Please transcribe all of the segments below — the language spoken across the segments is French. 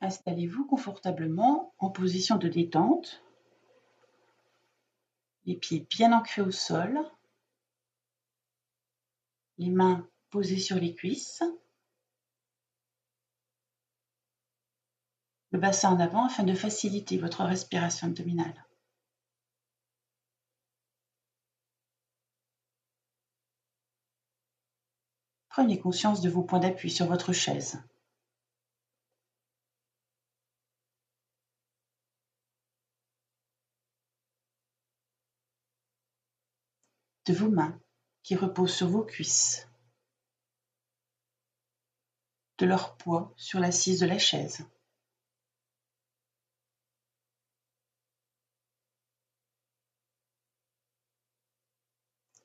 Installez-vous confortablement en position de détente, les pieds bien ancrés au sol, les mains posées sur les cuisses, le bassin en avant afin de faciliter votre respiration abdominale. Prenez conscience de vos points d'appui sur votre chaise. De vos mains qui reposent sur vos cuisses, de leur poids sur l'assise de la chaise.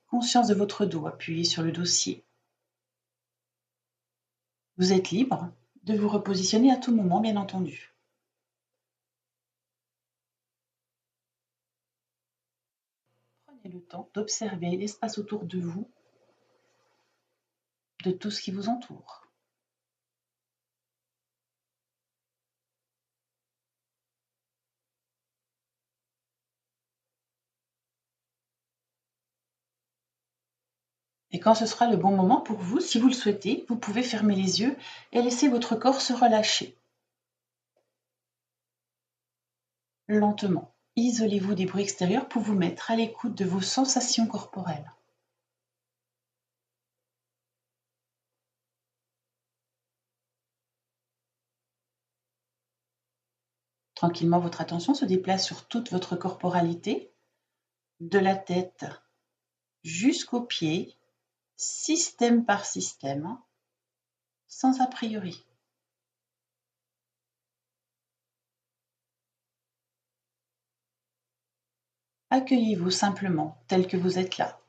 Conscience de votre dos appuyé sur le dossier. Vous êtes libre de vous repositionner à tout moment, bien entendu. Prenez le temps d'observer l'espace autour de vous, de tout ce qui vous entoure. Et quand ce sera le bon moment pour vous, si vous le souhaitez, vous pouvez fermer les yeux et laisser votre corps se relâcher. Lentement, isolez-vous des bruits extérieurs pour vous mettre à l'écoute de vos sensations corporelles. Tranquillement, votre attention se déplace sur toute votre corporalité, de la tête jusqu'aux pieds, système par système, sans a priori. Accueillez-vous simplement tel que vous êtes là.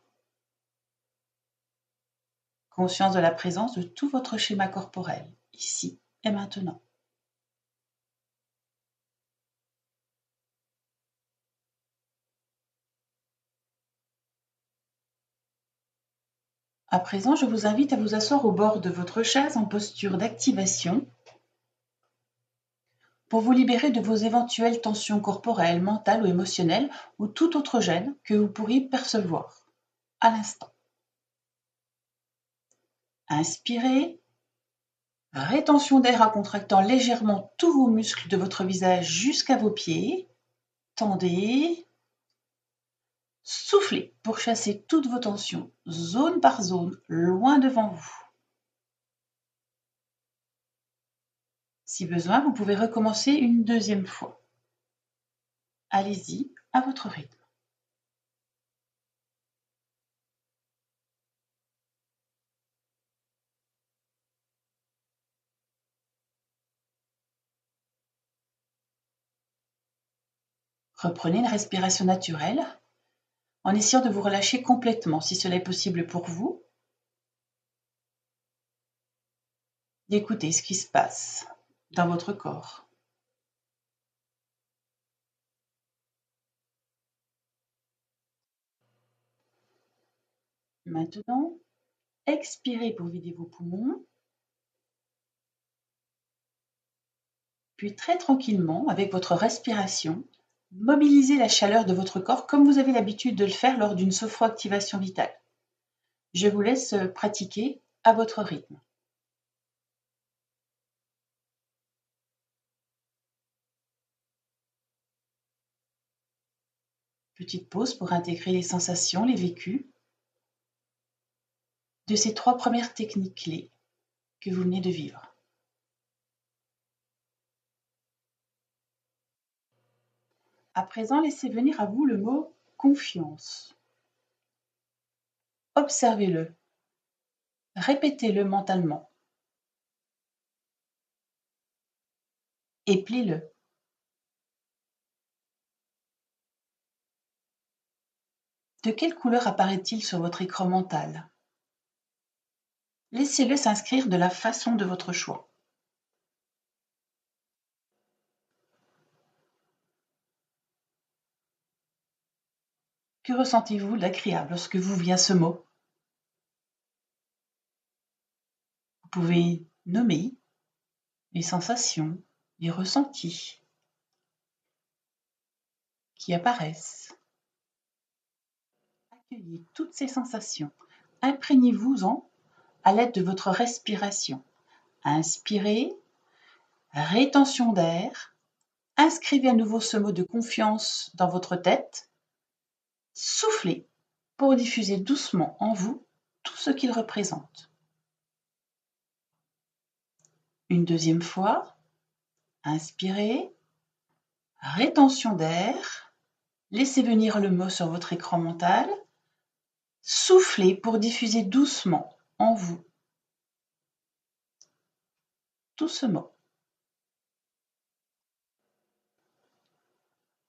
Conscience de la présence de tout votre schéma corporel, ici et maintenant. À présent, je vous invite à vous asseoir au bord de votre chaise en posture d'activation pour vous libérer de vos éventuelles tensions corporelles, mentales ou émotionnelles ou tout autre gêne que vous pourriez percevoir à l'instant. Inspirez, rétention d'air en contractant légèrement tous vos muscles de votre visage jusqu'à vos pieds. Tendez. Soufflez pour chasser toutes vos tensions, zone par zone, loin devant vous. Si besoin, vous pouvez recommencer une deuxième fois. Allez-y à votre rythme. Reprenez une respiration naturelle en essayant de vous relâcher complètement si cela est possible pour vous. D'écouter ce qui se passe dans votre corps. Maintenant, expirez pour vider vos poumons. Puis très tranquillement, avec votre respiration, mobilisez la chaleur de votre corps comme vous avez l'habitude de le faire lors d'une sophroactivation vitale. Je vous laisse pratiquer à votre rythme. Petite pause pour intégrer les sensations, les vécus de ces 3 premières techniques clés que vous venez de vivre. À présent, laissez venir à vous le mot confiance. Observez-le. Répétez-le mentalement. Éplez-le. De quelle couleur apparaît-il sur votre écran mental? Laissez-le s'inscrire de la façon de votre choix. Que ressentez-vous d'agréable lorsque vous vient ce mot? Vous pouvez nommer les sensations, les ressentis qui apparaissent. Accueillez toutes ces sensations. Imprégnez-vous-en à l'aide de votre respiration. Inspirez, rétention d'air. Inscrivez à nouveau ce mot de confiance dans votre tête. Soufflez pour diffuser doucement en vous tout ce qu'il représente. Une deuxième fois, inspirez, rétention d'air, laissez venir le mot sur votre écran mental, soufflez pour diffuser doucement en vous tout ce mot.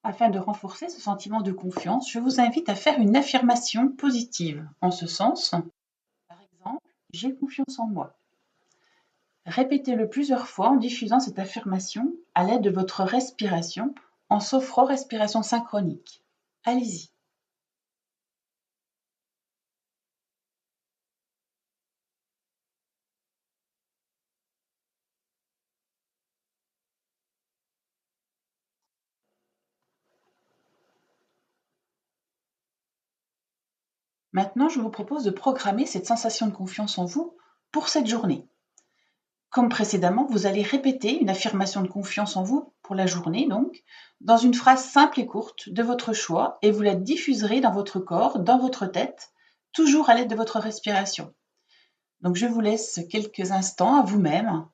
Afin de renforcer ce sentiment de confiance, je vous invite à faire une affirmation positive. En ce sens, par exemple, j'ai confiance en moi. Répétez-le plusieurs fois en diffusant cette affirmation à l'aide de votre respiration en sophro-respiration synchronique. Allez-y. Maintenant, je vous propose de programmer cette sensation de confiance en vous pour cette journée. Comme précédemment, vous allez répéter une affirmation de confiance en vous pour la journée, donc, dans une phrase simple et courte de votre choix, et vous la diffuserez dans votre corps, dans votre tête, toujours à l'aide de votre respiration. Donc, je vous laisse quelques instants à vous-même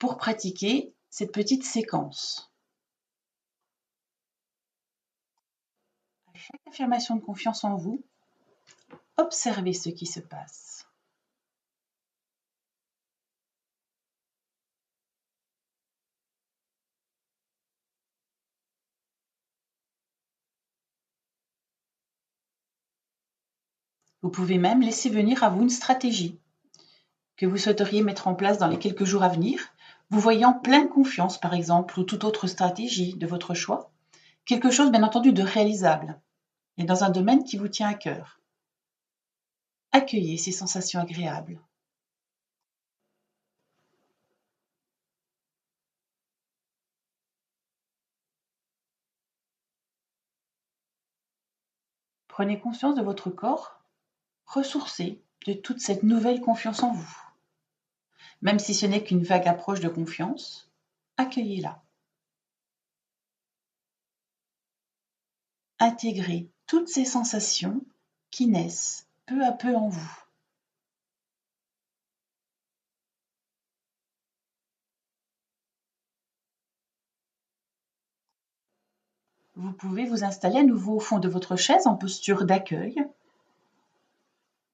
pour pratiquer cette petite séquence. À chaque affirmation de confiance en vous, observez ce qui se passe. Vous pouvez même laisser venir à vous une stratégie que vous souhaiteriez mettre en place dans les quelques jours à venir, vous voyant pleine confiance par exemple, ou toute autre stratégie de votre choix, quelque chose bien entendu de réalisable, et dans un domaine qui vous tient à cœur. Accueillez ces sensations agréables. Prenez conscience de votre corps, ressourcé de toute cette nouvelle confiance en vous. Même si ce n'est qu'une vague approche de confiance, accueillez-la. Intégrez toutes ces sensations qui naissent peu à peu en vous. Vous pouvez vous installer à nouveau au fond de votre chaise en posture d'accueil,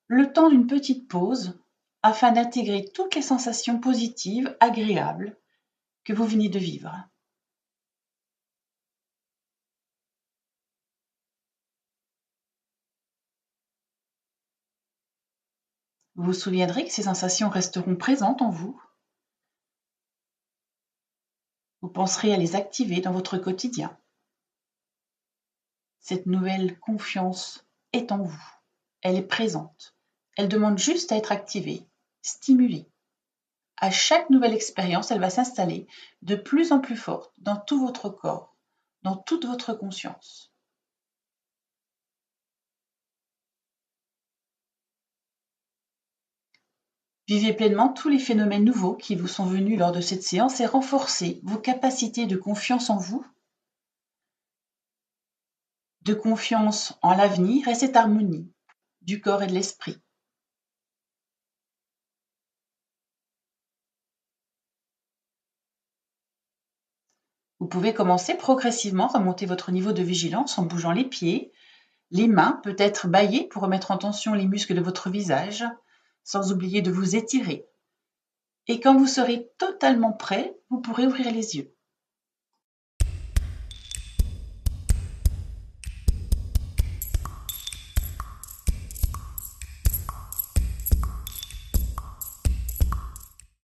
le temps d'une petite pause afin d'intégrer toutes les sensations positives, agréables que vous venez de vivre. Vous vous souviendrez que ces sensations resteront présentes en vous. Vous penserez à les activer dans votre quotidien. Cette nouvelle confiance est en vous. Elle est présente. Elle demande juste à être activée, stimulée. À chaque nouvelle expérience, elle va s'installer de plus en plus forte dans tout votre corps, dans toute votre conscience. Vivez pleinement tous les phénomènes nouveaux qui vous sont venus lors de cette séance et renforcez vos capacités de confiance en vous, de confiance en l'avenir et cette harmonie du corps et de l'esprit. Vous pouvez commencer progressivement à monter votre niveau de vigilance en bougeant les pieds, les mains, peut-être bâiller pour remettre en tension les muscles de votre visage, sans oublier de vous étirer. Et quand vous serez totalement prêt, vous pourrez ouvrir les yeux.